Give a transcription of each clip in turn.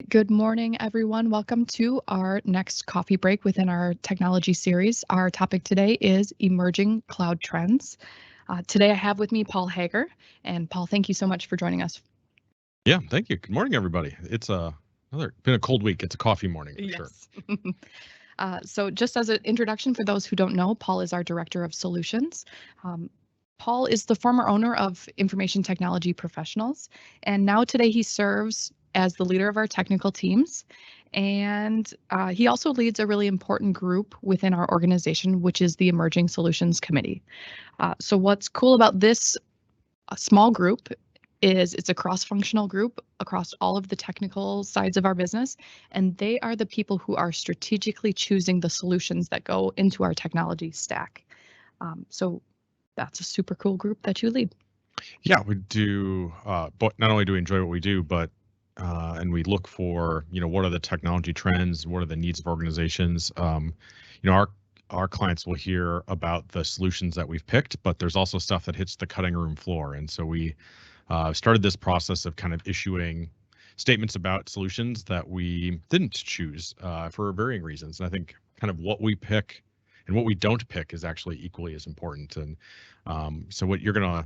Good morning, everyone. Welcome to our next coffee break within our technology series. Our topic today is emerging cloud trends. Today I have with me Paul Hager. And Paul, thank you so much for joining us. Yeah, thank you. Good morning, everybody. It's been a cold week. It's a coffee morning for sure. So just as an introduction for those who don't know, Paul is our Director of Solutions. Paul is the former owner of Information Technology Professionals, and now today he serves as the leader of our technical teams. And he also leads a really important group within our organization, which is the Emerging Solutions Committee. So what's cool about this small group is it's a cross-functional group across all of the technical sides of our business, and they are the people who are strategically choosing the solutions that go into our technology stack. So that's a super cool group that you lead. Yeah, we do. But not only do we enjoy what we do, but and we look for what are the technology trends, what are the needs of organizations. Our clients will hear about the solutions that we've picked, but there's also stuff that hits the cutting room floor, and so we started this process of kind of issuing statements about solutions that we didn't choose for varying reasons. And I think kind of what we pick and what we don't pick is actually equally as important. And so what you're gonna,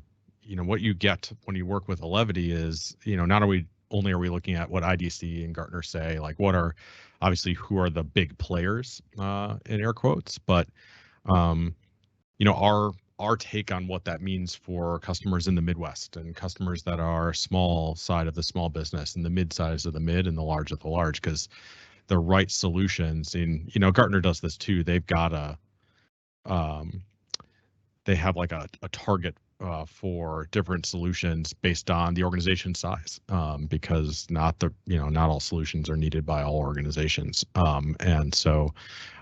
what you get when you work with Alevity is, not only are we looking at what IDC and Gartner say, like what are obviously who are the big players in air quotes, but our take on what that means for customers in the Midwest and customers that are small side of the small business and the mid size of the mid and the large of the large, because the right solutions in, Gartner does this too. They've got they have like a target for different solutions based on the organization size, because not all solutions are needed by all organizations. And so,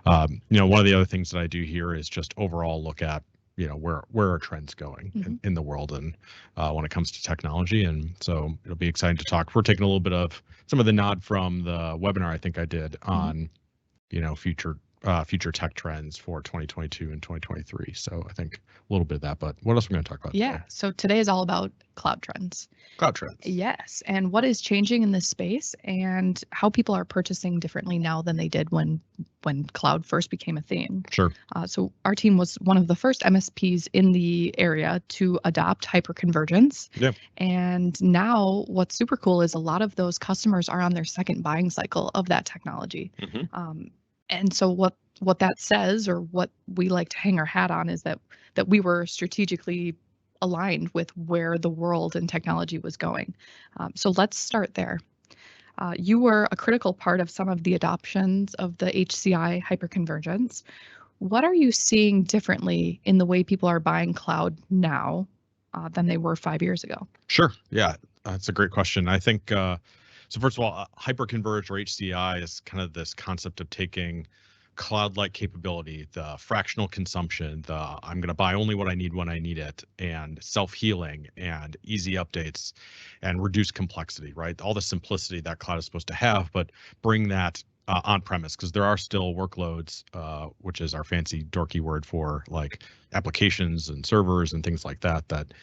one of the other things that I do here is just overall look at where are trends going in the world and when it comes to technology. And so it'll be exciting to talk. We're taking a little bit of some of the nod from the webinar I think I did on future tech trends for 2022 and 2023. So I think a little bit of that, but what else are we going to talk about today? So today is all about cloud trends. Cloud trends. Yes, and what is changing in this space and how people are purchasing differently now than they did when cloud first became a thing. Sure. So our team was one of the first MSPs in the area to adopt hyperconvergence. Yeah. And now what's super cool is a lot of those customers are on their second buying cycle of that technology. And so what that says, or what we like to hang our hat on, is that we were strategically aligned with where the world and technology was going. So let's start there. You were a critical part of some of the adoptions of the HCI hyperconvergence. What are you seeing differently in the way people are buying cloud now than they were 5 years ago? Sure. Yeah, that's a great question. I think, so first of all, hyperconverged or HCI is kind of this concept of taking cloud-like capability, the fractional consumption, the I'm going to buy only what I need when I need it, and self-healing and easy updates and reduce complexity, right? All the simplicity that cloud is supposed to have, but bring that on-premise, because there are still workloads, which is our fancy dorky word for like applications and servers and things like that, that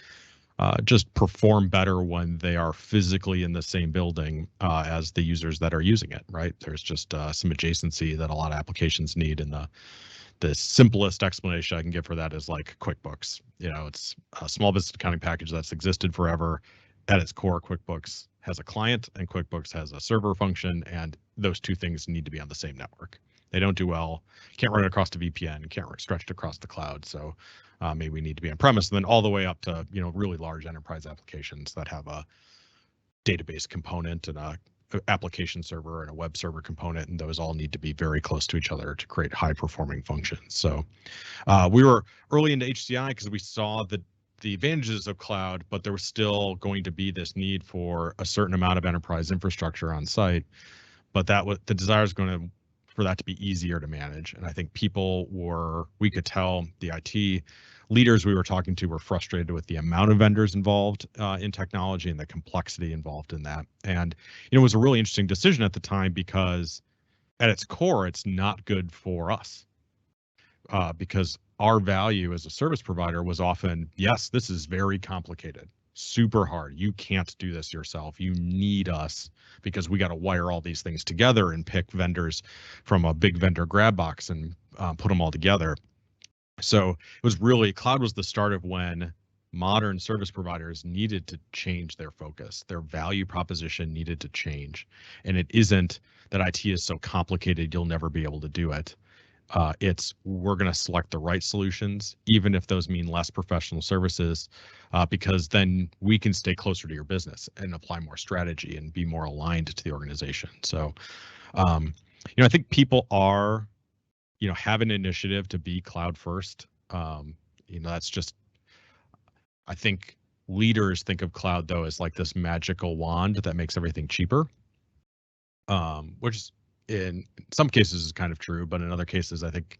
just perform better when they are physically in the same building as the users that are using it, right? There's just some adjacency that a lot of applications need, and the simplest explanation I can give for that is like QuickBooks. It's a small business accounting package that's existed forever. At its core, QuickBooks has a client and QuickBooks has a server function, and those two things need to be on the same network. They don't do well. Can't run it across the VPN. Can't stretch it across the cloud. So maybe we need to be on premise, and then all the way up to really large enterprise applications that have a database component and a application server and a web server component, and those all need to be very close to each other to create high performing functions. So we were early into HCI because we saw the advantages of cloud, but there was still going to be this need for a certain amount of enterprise infrastructure on site. But the desire is for that to be easier to manage. And I think we could tell the IT leaders we were talking to were frustrated with the amount of vendors involved in technology and the complexity involved in that. And it was a really interesting decision at the time, because at its core, it's not good for us, because our value as a service provider was often, yes, this is very complicated. super hard. You can't do this yourself. You need us because we got to wire all these things together and pick vendors from a big vendor grab box and put them all together. So it was really, cloud was the start of when modern service providers needed to change their focus. Their value proposition needed to change. And it isn't that IT is so complicated you'll never be able to do it. It's we're going to select the right solutions, even if those mean less professional services, because then we can stay closer to your business and apply more strategy and be more aligned to the organization. So, I think people are, have an initiative to be cloud first. That's just, I think leaders think of cloud though as like this magical wand that makes everything cheaper, which is in some cases is kind of true, but in other cases, I think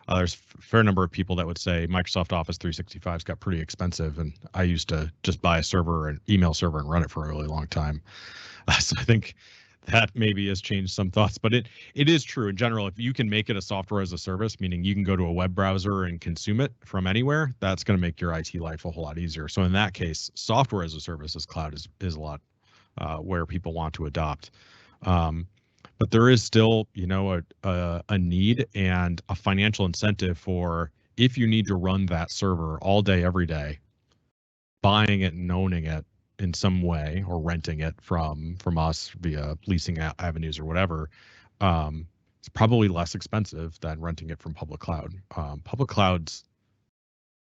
there's a fair number of people that would say Microsoft Office 365's got pretty expensive, and I used to just buy a server, an email server, and run it for a really long time. So I think that maybe has changed some thoughts, but it is true in general. If you can make it a software as a service, meaning you can go to a web browser and consume it from anywhere, that's going to make your IT life a whole lot easier. So in that case, software as a service as cloud is a lot where people want to adopt. But there is still, a need and a financial incentive for, if you need to run that server all day, every day, buying it and owning it in some way or renting it from us via leasing avenues or whatever, it's probably less expensive than renting it from public cloud. Public clouds,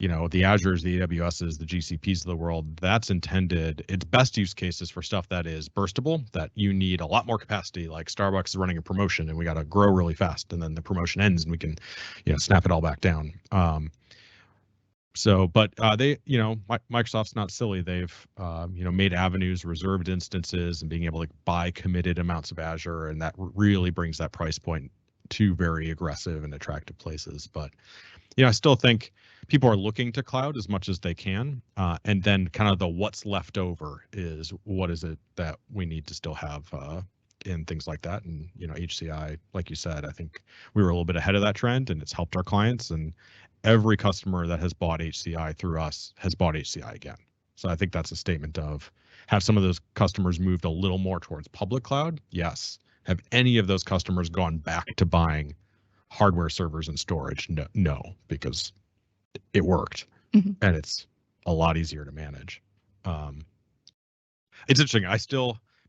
the Azures, the AWSs, the GCPs of the world, that's intended, its best use cases for stuff that is burstable, that you need a lot more capacity, like Starbucks is running a promotion and we got to grow really fast and then the promotion ends and we can, snap it all back down. But they, Microsoft's not silly. They've, made avenues, reserved instances, and being able to buy committed amounts of Azure, and that really brings that price point to very aggressive and attractive places. But, I still think people are looking to cloud as much as they can, and then kind of the what's left over is what is it that we need to still have in things like that. And HCI, like you said, I think we were a little bit ahead of that trend, and it's helped our clients. And every customer that has bought HCI through us has bought HCI again. So I think that's a statement of, have some of those customers moved a little more towards public cloud? Yes. Have any of those customers gone back to buying hardware, servers, and storage? No, because it worked, and it's a lot easier to manage. It's interesting.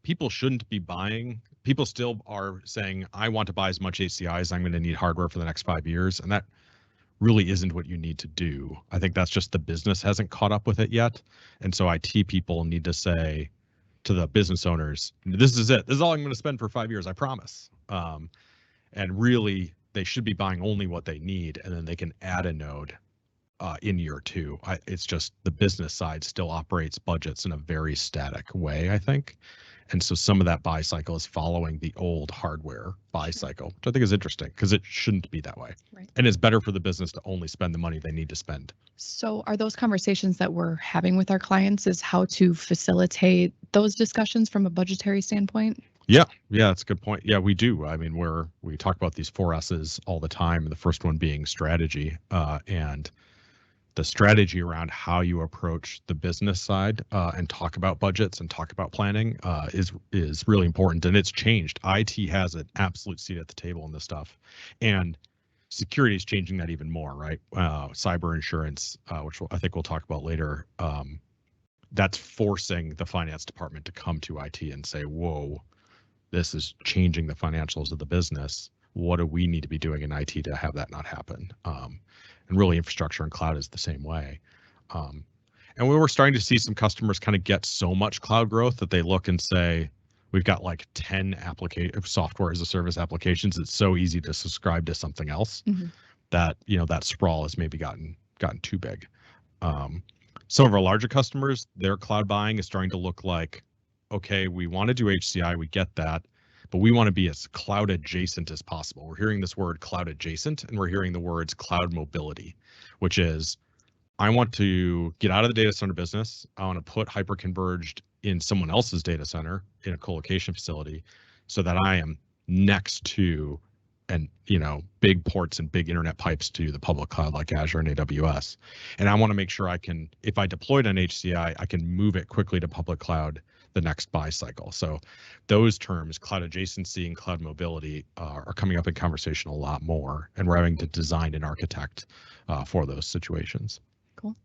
People shouldn't be buying. People still are saying, I want to buy as much HCI as I'm going to need hardware for the next 5 years. And that really isn't what you need to do. I think that's just the business hasn't caught up with it yet. And so IT people need to say to the business owners, this is it. This is all I'm going to spend for 5 years, I promise. And really, they should be buying only what they need, and then they can add a node in year 2. It's just the business side still operates budgets in a very static way, I think. And so some of that buy cycle is following the old hardware buy cycle, which I think is interesting because it shouldn't be that way. Right. And it's better for the business to only spend the money they need to spend. So are those conversations that we're having with our clients is how to facilitate those discussions from a budgetary standpoint? Yeah, that's a good point. Yeah, we do. I mean, we talk about these 4 S's all the time. The first one being strategy, and the strategy around how you approach the business side and talk about budgets and talk about planning is really important, and it's changed. IT has an absolute seat at the table in this stuff, and security is changing that even more, right? Cyber insurance, which I think we'll talk about later, that's forcing the finance department to come to IT and say, whoa, this is changing the financials of the business. What do we need to be doing in IT to have that not happen? And really infrastructure and cloud is the same way. And we were starting to see some customers kind of get so much cloud growth that they look and say, we've got like 10 software as a service applications. It's so easy to subscribe to something else that, that sprawl has maybe gotten too big. Some of our larger customers, their cloud buying is starting to look like, okay, we want to do HCI, we get that, but we want to be as cloud adjacent as possible. We're hearing this word cloud adjacent, and we're hearing the words cloud mobility, which is, I want to get out of the data center business. I want to put hyperconverged in someone else's data center in a co-location facility so that I am next to and big ports and big internet pipes to the public cloud like Azure and AWS. And I want to make sure I can, if I deployed on HCI, I can move it quickly to public cloud the next buy cycle. So those terms, cloud adjacency and cloud mobility, are coming up in conversation a lot more, and we're having to design and architect for those situations. Cool.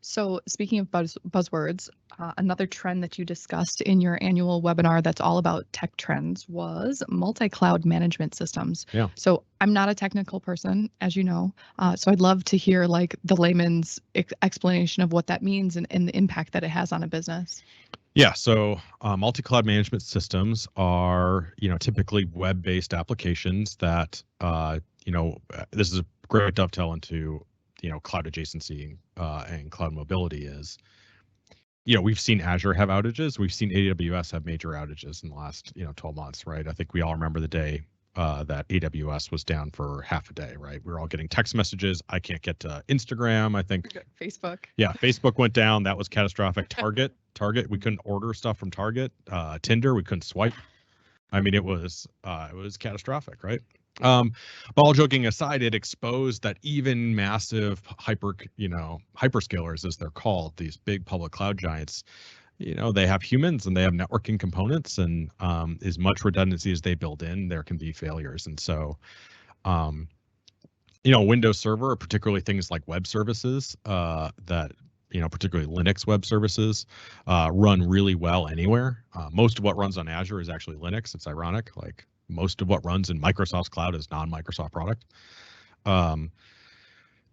So speaking of buzzwords, another trend that you discussed in your annual webinar that's all about tech trends was multi-cloud management systems. Yeah. So I'm not a technical person, as you know, so I'd love to hear like the layman's explanation of what that means and the impact that it has on a business. Yeah, so multi-cloud management systems are, typically web-based applications that, this is a great dovetail into, cloud adjacency and cloud mobility is, we've seen Azure have outages. We've seen AWS have major outages in the last, 12 months, right? I think we all remember the day that AWS was down for half a day, right? We were all getting text messages. I can't get to Instagram. I think Facebook. Yeah, Facebook went down. That was catastrophic. Target, we couldn't order stuff from Target. Tinder, we couldn't swipe. I mean, it was catastrophic, right? But all joking aside, it exposed that even massive hyperscalers, as they're called, these big public cloud giants, they have humans and they have networking components, and as much redundancy as they build in, there can be failures. And so, Windows Server, particularly things like web services that, particularly Linux web services, run really well anywhere. Most of what runs on Azure is actually Linux. It's ironic. Like most of what runs in Microsoft's cloud is non-Microsoft product.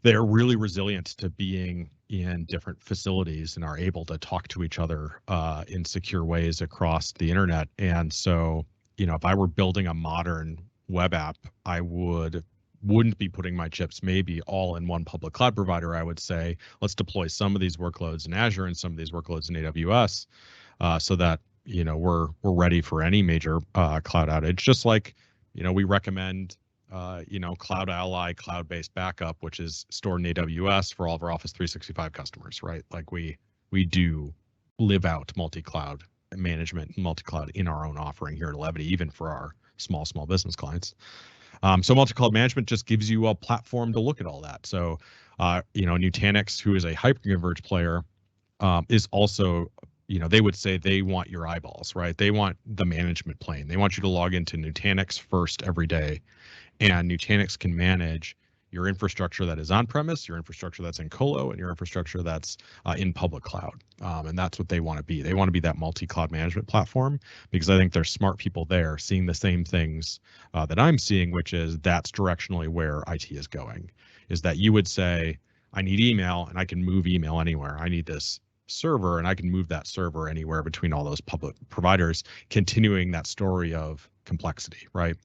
They're really resilient to being in different facilities and are able to talk to each other in secure ways across the internet. And so, if I were building a modern web app, I wouldn't be putting my chips maybe all in one public cloud provider. I would say, let's deploy some of these workloads in Azure and some of these workloads in AWS so that, we're ready for any major cloud outage. Just like, we recommend, Cloud Ally, cloud-based backup, which is stored in AWS for all of our Office 365 customers, right? Like we do live out multi-cloud management, multi-cloud in our own offering here at Levity, even for our small business clients. So multi-cloud management just gives you a platform to look at all that. So, Nutanix, who is a hyperconverged player, is also, they would say they want your eyeballs, right? They want the management plane. They want you to log into Nutanix first every day, and Nutanix can manage your infrastructure that is on-premise, your infrastructure that's in colo, and your infrastructure that's in public cloud. And that's what they want to be. They want to be that multi-cloud management platform, because I think there's smart people there seeing the same things that I'm seeing, which is that's directionally where IT is going, is that you would say, I need email and I can move email anywhere. I need this server and I can move that server anywhere between all those public providers, continuing that story of complexity, right?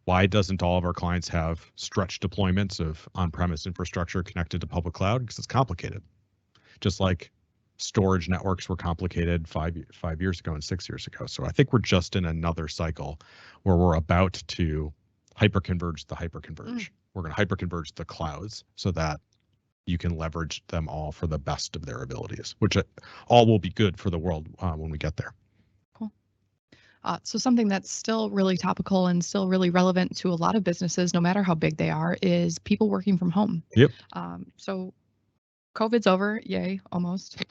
Why doesn't all of our clients have stretched deployments of on-premise infrastructure connected to public cloud? Because it's complicated. Just like storage networks were complicated 5 years ago and 6 years ago. So I think we're just in another cycle where we're about to hyperconverge the hyperconverge. We're going to hyperconverge the clouds so that you can leverage them all for the best of their abilities, which all will be good for the world when we get there. So something that's still really topical and still really relevant to a lot of businesses, no matter how big they are, is people working from home. Yep. So COVID's over. Yay, almost.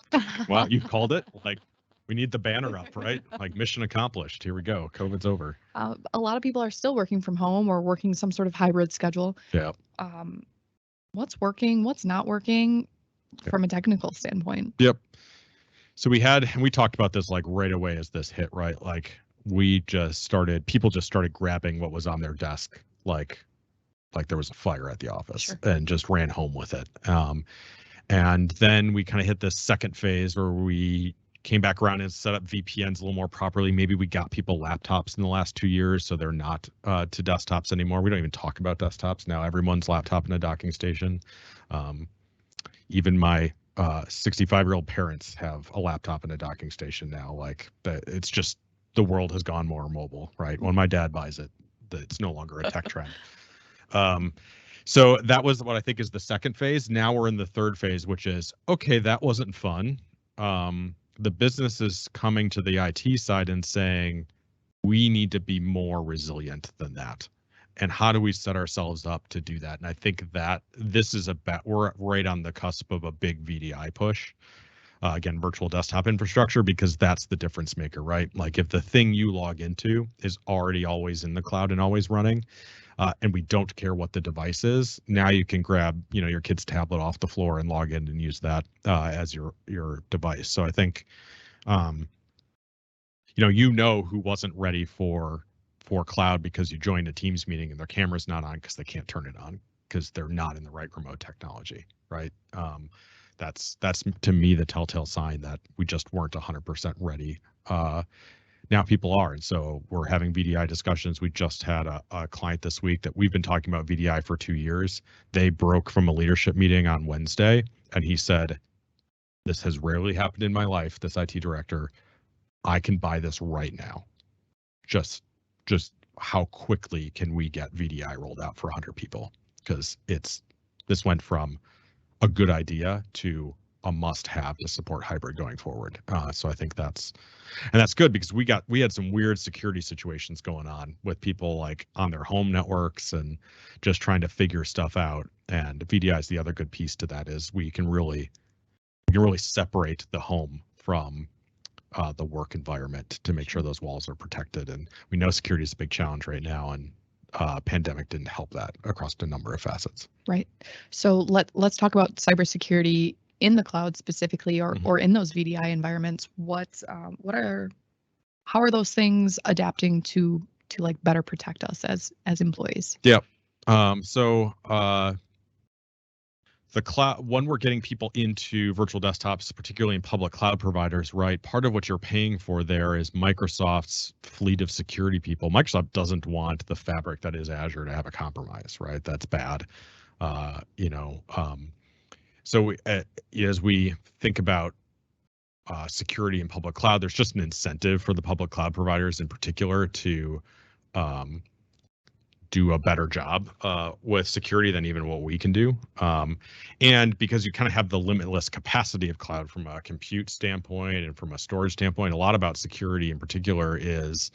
Wow, you called it. Like, we need the banner up, right? Like, mission accomplished. Here we go. COVID's over. A lot of people are still working from home or working some sort of hybrid schedule. Yeah. What's working? What's not working from a technical standpoint? Yep. So we talked about this like right away as this hit, right? Like, people just started grabbing what was on their desk, like there was a fire at the office. Sure. And just ran home with it. And then we kind of hit this second phase where we came back around and set up VPNs a little more properly. Maybe we got people laptops in the last 2 years, so they're not to desktops anymore. We don't even talk about desktops now. Everyone's laptop in a docking station. Even my 65-year-old parents have a laptop in a docking station now. Like, it's just, the world has gone more mobile, right? When my dad buys it, it's no longer a tech trend. So that was what I think is the second phase. Now we're in the third phase, which is, okay, that wasn't fun. The business is coming to the IT side and saying, we need to be more resilient than that. and how do we set ourselves up to do that? And I think that this is we're right on the cusp of a big VDI push. Again, virtual desktop infrastructure, because that's the difference maker, right? Like if the thing you log into is already always in the cloud and always running, and we don't care what the device is, now you can grab, your kid's tablet off the floor and log in and use that as your device. So I think, who wasn't ready for cloud because you joined a Teams meeting and their camera's not on because they can't turn it on because they're not in the right remote technology, right? That's to me the telltale sign that we just weren't 100% ready. Now people are, and so we're having VDI discussions. We just had a client this week that we've been talking about VDI for 2 years. They broke from a leadership meeting on Wednesday, and he said, "This has rarely happened in my life, this IT director. I can buy this right now. Just how quickly can we get VDI rolled out for 100 people? Because this went from a good idea to a must-have to support hybrid going forward." So I think that's good, because we had some weird security situations going on with people like on their home networks and just trying to figure stuff out. And VDI is the other good piece to that, is we can really separate the home from the work environment to make sure those walls are protected. And we know security is a big challenge right now, and pandemic didn't help that across a number of facets. Right. So let's talk about cybersecurity in the cloud specifically, or in those VDI environments. How are those things adapting to like better protect us as employees? Yeah. The cloud, when we're getting people into virtual desktops, particularly in public cloud providers, right? Part of what you're paying for there is Microsoft's fleet of security people. Microsoft doesn't want the fabric that is Azure to have a compromise, right? That's bad. So as we think about security in public cloud, there's just an incentive for the public cloud providers in particular to do a better job with security than even what we can do. And because you kind of have the limitless capacity of cloud from a compute standpoint and from a storage standpoint, a lot about security in particular is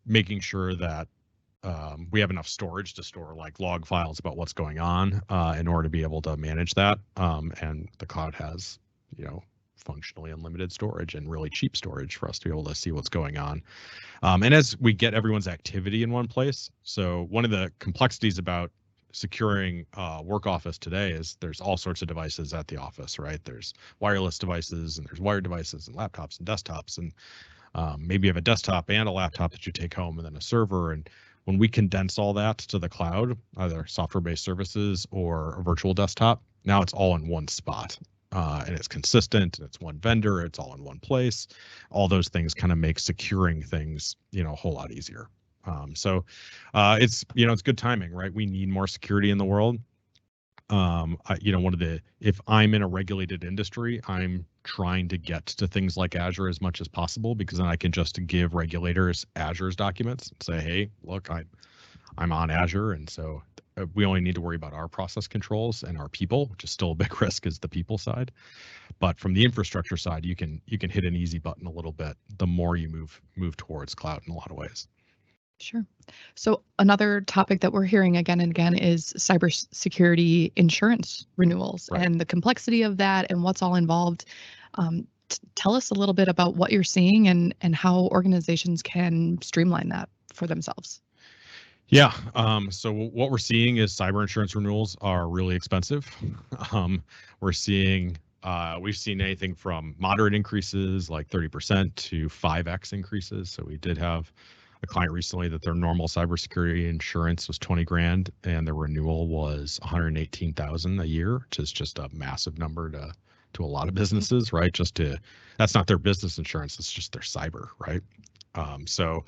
making sure that we have enough storage to store like log files about what's going on in order to be able to manage that. And the cloud has, functionally unlimited storage and really cheap storage for us to be able to see what's going on. And as we get everyone's activity in one place, so one of the complexities about securing work office today is there's all sorts of devices at the office, right? There's wireless devices and there's wired devices and laptops and desktops, and maybe you have a desktop and a laptop that you take home and then a server. And when we condense all that to the cloud, either software-based services or a virtual desktop, now it's all in one spot. And it's consistent, and it's one vendor, it's all in one place. All those things kind of make securing things, a whole lot easier. So it's good timing, right? We need more security in the world. If I'm in a regulated industry, I'm trying to get to things like Azure as much as possible, because then I can just give regulators Azure's documents and say, hey, look, I'm on Azure, and so we only need to worry about our process controls and our people, which is still a big risk, is the people side. But from the infrastructure side, you can hit an easy button a little bit the more you move towards cloud in a lot of ways. Sure. So another topic that we're hearing again and again is cybersecurity insurance renewals, right, and the complexity of that and what's all involved. Tell us a little bit about what you're seeing and how organizations can streamline that for themselves. Yeah. So what we're seeing is cyber insurance renewals are really expensive. We've seen anything from moderate increases like 30% to 5x increases. So we did have a client recently that their normal cybersecurity insurance was 20 grand and their renewal was 118,000 a year, which is just a massive number to a lot of businesses, right? That's not their business insurance, it's just their cyber, right? So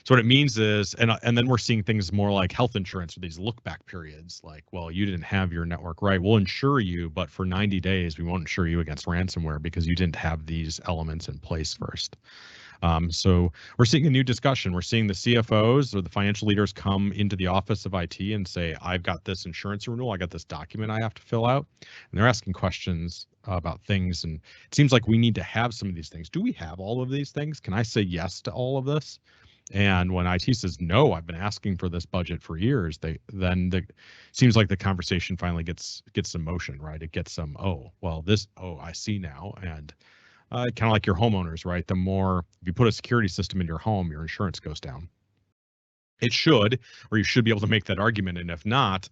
what it means is, and then we're seeing things more like health insurance, or these look back periods, like, well, you didn't have your network right. We'll insure you, but for 90 days, we won't insure you against ransomware because you didn't have these elements in place first. So we're seeing a new discussion. We're seeing the CFOs or the financial leaders come into the office of IT and say, I've got this insurance renewal, I got this document I have to fill out. And they're asking questions about things. And it seems like we need to have some of these things. Do we have all of these things? Can I say yes to all of this? And when IT says, no, I've been asking for this budget for years, seems like the conversation finally gets some motion, right? It gets some, I see now. And kind of like your homeowners, right? The more, if you put a security system in your home, your insurance goes down. It should, or you should be able to make that argument. And if not,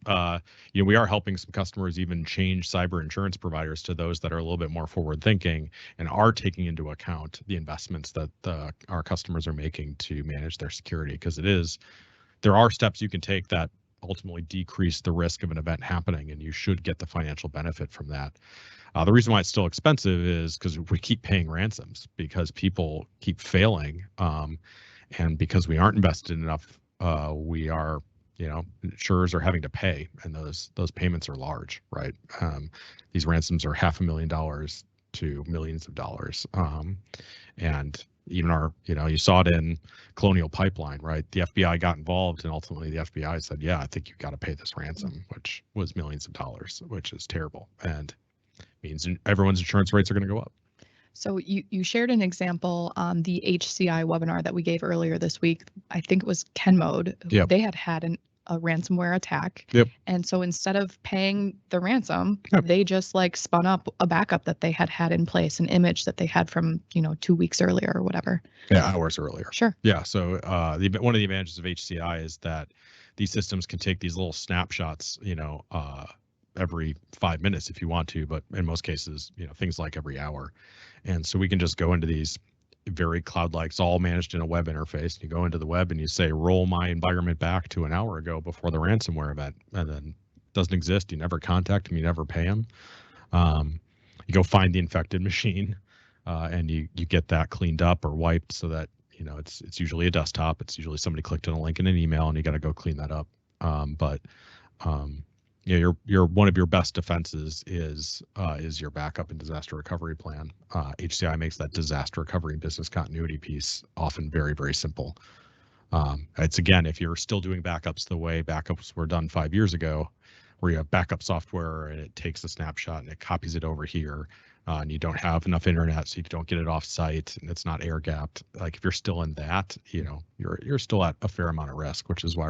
we are helping some customers even change cyber insurance providers to those that are a little bit more forward thinking and are taking into account the investments that our customers are making to manage their security. Because there are steps you can take that ultimately decrease the risk of an event happening, and you should get the financial benefit from that. The reason why it's still expensive is because we keep paying ransoms, because people keep failing, and because we aren't invested enough. We are, insurers are having to pay, and those payments are large, right? These ransoms are $500,000 to millions of dollars, and even you saw it in Colonial Pipeline, right? The FBI got involved, and ultimately the FBI said, yeah, I think you've got to pay this ransom, which was millions of dollars, which is terrible, and means everyone's insurance rates are going to go up. So you shared an example on the HCI webinar that we gave earlier this week. I think it was Kenmode. Yep. They had a ransomware attack. Yep. And so instead of paying the ransom, Yep. they just spun up a backup that they had in place, an image that they had from 2 weeks earlier or whatever. Yeah, hours earlier. Sure. Yeah. So one of the advantages of HCI is that these systems can take these little snapshots, every 5 minutes if you want to, but in most cases, things like every hour. And so we can just go into these very cloud-like, it's all managed in a web interface. You go into the web and you say, roll my environment back to an hour ago before the ransomware event, and then it doesn't exist. You never contact them, you never pay them. You go find the infected machine, and you get that cleaned up or wiped so that, it's usually a desktop. It's usually somebody clicked on a link in an email, and you got to go clean that up. Your one of your best defenses is your backup and disaster recovery plan. HCI makes that disaster recovery and business continuity piece often very, very simple. It's, again, if you're still doing backups the way backups were done 5 years ago, where you have backup software and it takes a snapshot and it copies it over here, and you don't have enough internet, so you don't get it off site, and it's not air gapped. Like, if you're still in that, you're still at a fair amount of risk, which is why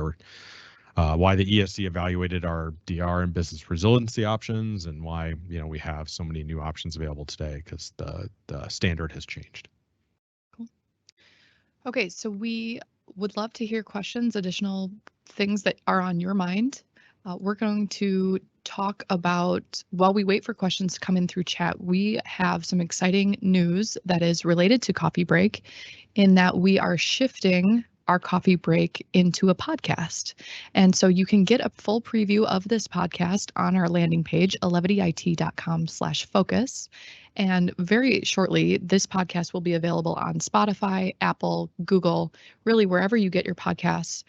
the ESC evaluated our DR and business resiliency options, and why we have so many new options available today, because the standard has changed. Cool. Okay, so we would love to hear questions, additional things that are on your mind. We're going to talk about, while we wait for questions to come in through chat, we have some exciting news that is related to Coffee Break, in that we are shifting our coffee break into a podcast. And so you can get a full preview of this podcast on our landing page, alevityit.com/focus. And very shortly, this podcast will be available on Spotify, Apple, Google, really wherever you get your podcasts.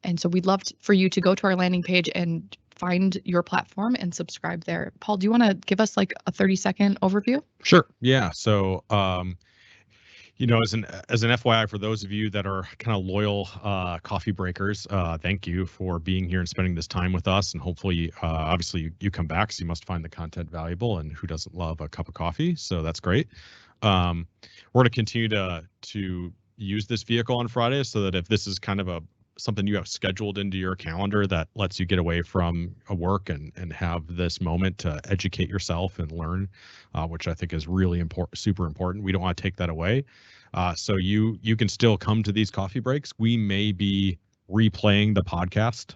And so we'd love for you to go to our landing page and find your platform and subscribe there. Paul, do you want to give us a 30-second overview? Sure. Yeah. So, as an FYI, for those of you that are kind of loyal coffee breakers, thank you for being here and spending this time with us. And hopefully, obviously, you come back, so you must find the content valuable. And who doesn't love a cup of coffee? So that's great. We're going to continue to use this vehicle on Friday, so that if this is kind of something you have scheduled into your calendar that lets you get away from work and have this moment to educate yourself and learn, which I think is really important, super important. We don't want to take that away. So you can still come to these coffee breaks. We may be replaying the podcast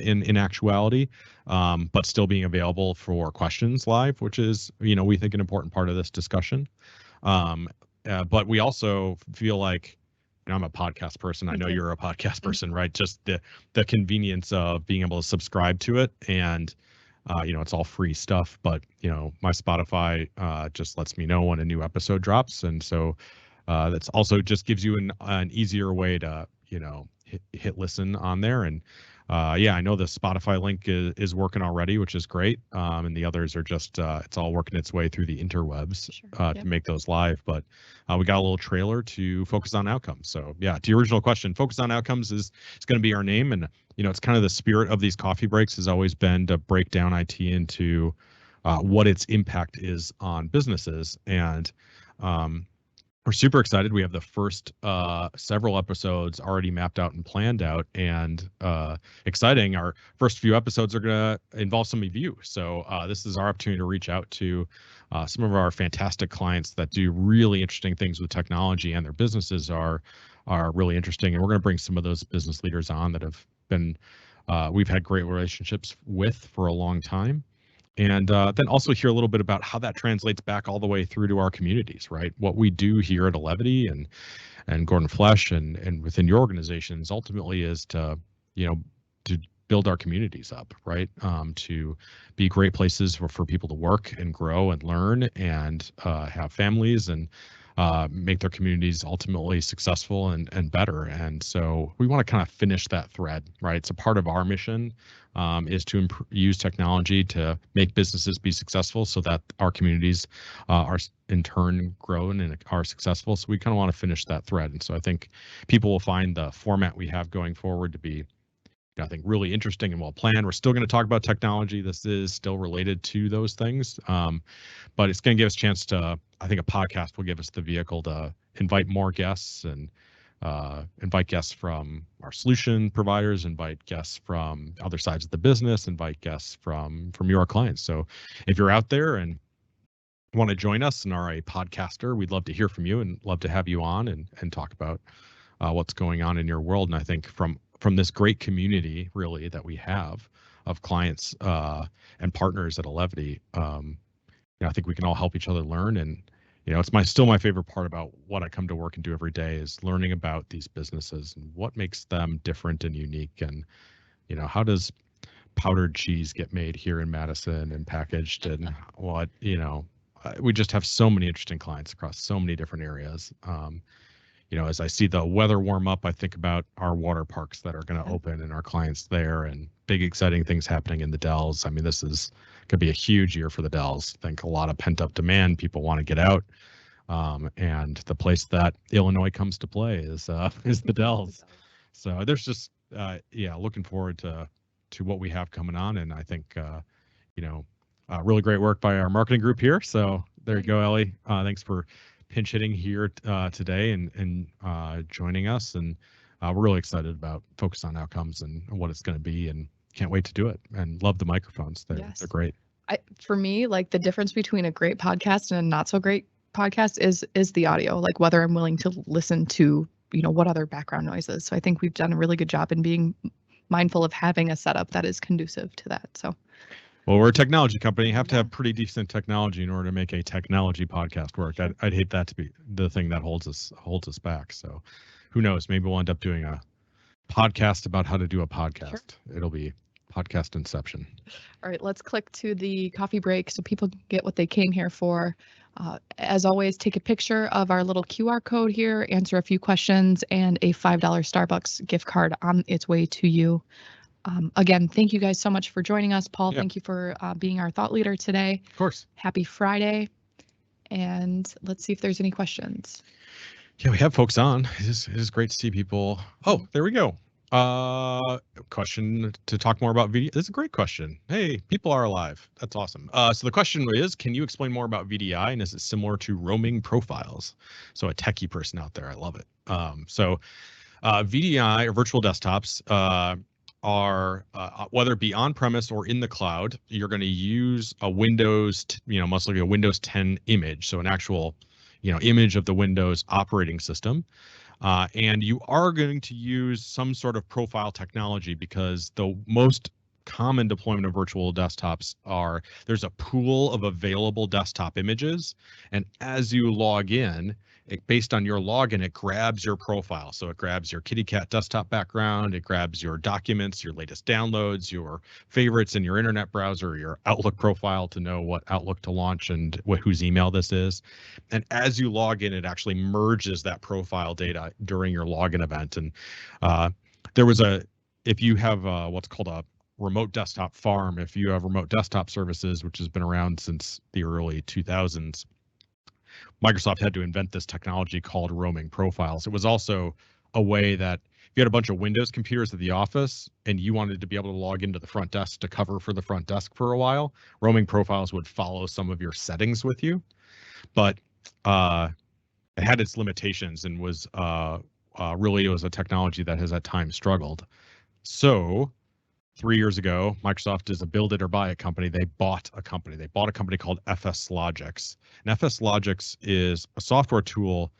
in actuality, but still being available for questions live, which is, we think an important part of this discussion. But we also feel like, I'm a podcast person. I know you're a podcast person, right? Just the convenience of being able to subscribe to it, and it's all free stuff. But my Spotify just lets me know when a new episode drops, and so that's also just gives you an easier way to hit listen on there. And I know the Spotify link is working already, which is great. And the others are just, it's all working its way through the interwebs to make those live. But we got a little trailer to Focus on Outcomes. So to your original question, Focus on Outcomes is going to be our name. And, it's kind of the spirit of these coffee breaks has always been to break down IT into what its impact is on businesses. And We're super excited. We have the first several episodes already mapped out and planned out, and exciting. Our first few episodes are going to involve some of you. So this is our opportunity to reach out to some of our fantastic clients that do really interesting things with technology, and their businesses are really interesting. And we're going to bring some of those business leaders on that have been we've had great relationships with for a long time. And then also hear a little bit about how that translates back all the way through to our communities, right? What we do here at Alevity and Gordon Flesh and within your organizations ultimately is to, to build our communities up, right? To be great places for people to work and grow and learn and have families and make their communities ultimately successful and better. And so we want to kind of finish that thread, right? It's a part of our mission is to use technology to make businesses be successful so that our communities are in turn grown and are successful. So we kind of want to finish that thread. And so I think people will find the format we have going forward to be, I think, really interesting and well planned. We're still going to talk about technology. This is still related to those things, but it's going to give us a chance to, I think a podcast will give us the vehicle to invite more guests and invite guests from our solution providers, invite guests from other sides of the business, invite guests from your clients. So if you're out there and want to join us and are a podcaster, we'd love to hear from you and love to have you on and talk about what's going on in your world. And I think from this great community really that we have of clients and partners at Alevity, I think we can all help each other learn. And it's still my favorite part about what I come to work and do every day is learning about these businesses and what makes them different and unique. And how does powdered cheese get made here in Madison and packaged, and what we just have so many interesting clients across so many different areas. As I see the weather warm up, I think about our water parks that are going to open and our clients there and big exciting things happening in the Dells. I mean, this is going to be a huge year for the Dells. I think a lot of pent up demand. People want to get out. And the place that Illinois comes to play is the Dells. So there's just, looking forward to what we have coming on. And I think, really great work by our marketing group here. So there you go, Ellie. Thanks for pinch hitting here today and joining us. And we're really excited about Focus on Outcomes and what it's going to be, and can't wait to do it, and love the microphones. They're great. For me, like the difference between a great podcast and a not so great podcast is the audio, like whether I'm willing to listen to, what other background noises. So I think we've done a really good job in being mindful of having a setup that is conducive to that. So. Well, we're a technology company. You have to have pretty decent technology in order to make a technology podcast work. I'd hate that to be the thing that holds us back. So who knows? Maybe we'll end up doing a podcast about how to do a podcast. Sure. It'll be podcast inception. All right, let's click to the coffee break so people get what they came here for. As always, take a picture of our little QR code here, answer a few questions, and a $5 Starbucks gift card on its way to you. Again, thank you guys so much for joining us. Paul, thank you for being our thought leader today. Of course. Happy Friday. And let's see if there's any questions. Yeah, we have folks on. It is great to see people. Oh, there we go. Question to talk more about VDI. This is a great question. Hey, people are alive. That's awesome. So the question is, can you explain more about VDI, and is it similar to roaming profiles? So a techie person out there, I love it. VDI or virtual desktops are whether it be on premise or in the cloud, you're going to use a Windows, most likely a Windows 10 image, so an actual, image of the Windows operating system, and you are going to use some sort of profile technology, because the most common deployment of virtual desktops there's a pool of available desktop images, and as you log in, based on your login, it grabs your profile. So it grabs your kitty cat desktop background, it grabs your documents, your latest downloads, your favorites in your internet browser, your Outlook profile to know what Outlook to launch and whose email this is. And as you log in, it actually merges that profile data during your login event. And if you have what's called a remote desktop farm, if you have remote desktop services, which has been around since the early 2000s, Microsoft had to invent this technology called roaming profiles. It was also a way that if you had a bunch of Windows computers at the office and you wanted to be able to log into the front desk to cover for the front desk for a while, roaming profiles would follow some of your settings with you. But it had its limitations and was really, it was a technology that has at times struggled. So 3 years ago, Microsoft is a build it or buy it company. They bought a company. They bought a company called FS Logix. And FS Logix is a software tool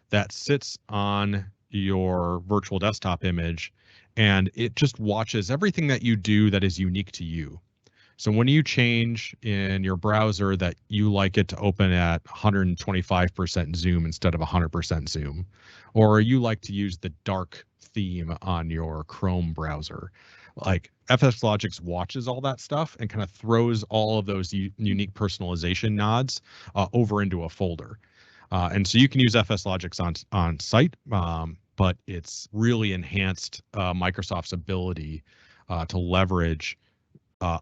that sits on your virtual desktop image, and it just watches everything that you do that is unique to you. So when you change in your browser that you like it to open at 125% zoom instead of 100% zoom, or you like to use the dark theme on your Chrome browser, like FS Logix watches all that stuff and kind of throws all of those unique personalization nods over into a folder. And so you can use FS Logix on site, but it's really enhanced Microsoft's ability to leverage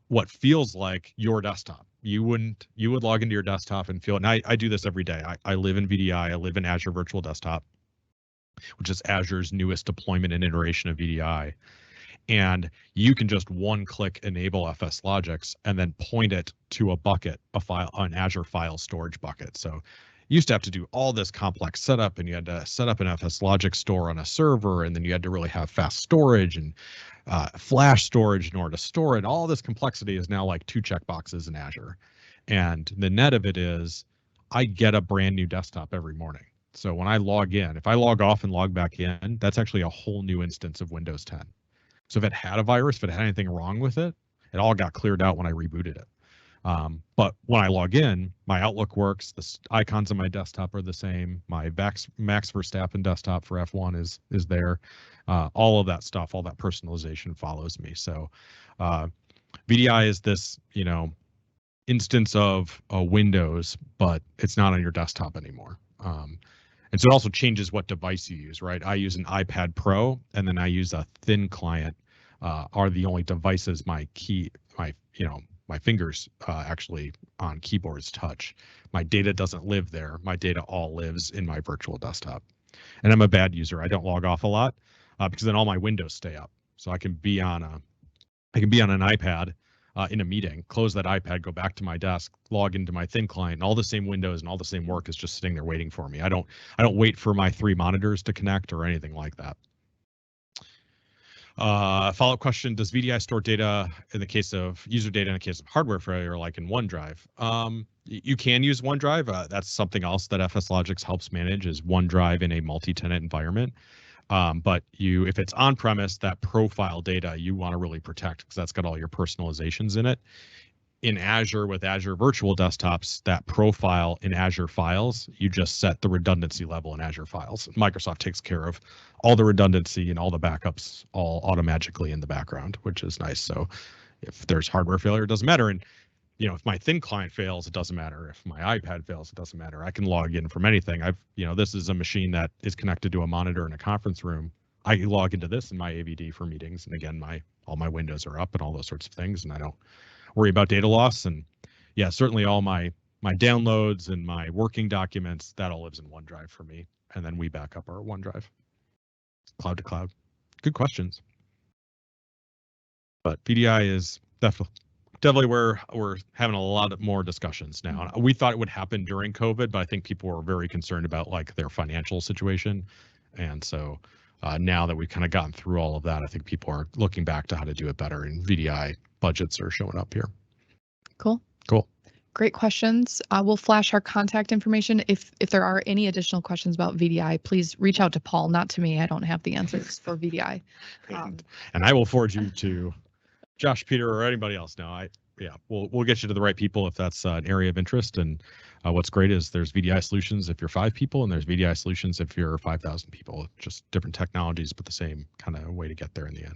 what feels like your desktop. You would log into your desktop and feel, and I do this every day. I live in VDI, I live in Azure Virtual Desktop, which is Azure's newest deployment and iteration of VDI. And you can just one click enable FS Logix and then point it to a bucket, an Azure file storage bucket. So you used to have to do all this complex setup, and you had to set up an FS Logix store on a server, and then you had to really have fast storage and flash storage in order to store it. All this complexity is now like 2 checkboxes in Azure. And the net of it is I get a brand new desktop every morning. So when I log in, if I log off and log back in, that's actually a whole new instance of Windows 10. So if it had a virus, if it had anything wrong with it, it all got cleared out when I rebooted it. But when I log in, my Outlook works. The icons on my desktop are the same. My Max Verstappen desktop for F1 is there. All of that stuff, all that personalization follows me. So VDI is this, instance of Windows, but it's not on your desktop anymore. And so it also changes what device you use, right? I use an iPad Pro, and then I use a thin client. Are the only devices my fingers actually on keyboards touch. My data doesn't live there. My data all lives in my virtual desktop. And I'm a bad user. I don't log off a lot because then all my windows stay up. So I can be on an iPad in a meeting, close that iPad, go back to my desk, log into my thin client, and all the same windows and all the same work is just sitting there waiting for me. I don't wait for my 3 monitors to connect or anything like that. Follow-up question: does VDI store data in the case of user data in the case of hardware failure, like in OneDrive? You can use OneDrive. That's something else that FS Logix helps manage, is OneDrive in a multi-tenant environment. But if it's on-premise, that profile data you want to really protect because that's got all your personalizations in it. In Azure with Azure Virtual Desktops, that profile in Azure Files, you just set the redundancy level in Azure Files. Microsoft takes care of all the redundancy and all the backups all automatically in the background, which is nice. So if there's hardware failure, it doesn't matter. And if my thin client fails, it doesn't matter. If my iPad fails, it doesn't matter. I can log in from anything. This is a machine that is connected to a monitor in a conference room. I log into this in my AVD for meetings, and again, all my windows are up and all those sorts of things, and I don't worry about data loss. And yeah, certainly all my downloads and my working documents, that all lives in OneDrive for me, and then we back up our OneDrive, cloud to cloud. Good questions. But VDI is definitely where we're having a lot more discussions now. We thought it would happen during COVID, but I think people were very concerned about like their financial situation. And so now that we've kind of gotten through all of that, I think people are looking back to how to do it better, and VDI budgets are showing up here. Cool. Great questions. We'll flash our contact information. If there are any additional questions about VDI, please reach out to Paul, not to me. I don't have the answers for VDI. And I will forward you to Josh, Peter, or anybody else. Now, we'll get you to the right people if that's an area of interest. And what's great is there's VDI solutions if you're 5 people, and there's VDI solutions if you're 5,000 people. Just different technologies, but the same kind of way to get there in the end.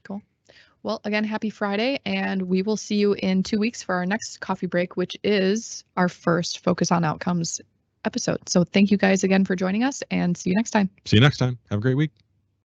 Cool. Well, again, happy Friday, and we will see you in 2 weeks for our next coffee break, which is our first Focus on Outcomes episode. So thank you guys again for joining us, and see you next time. See you next time. Have a great week.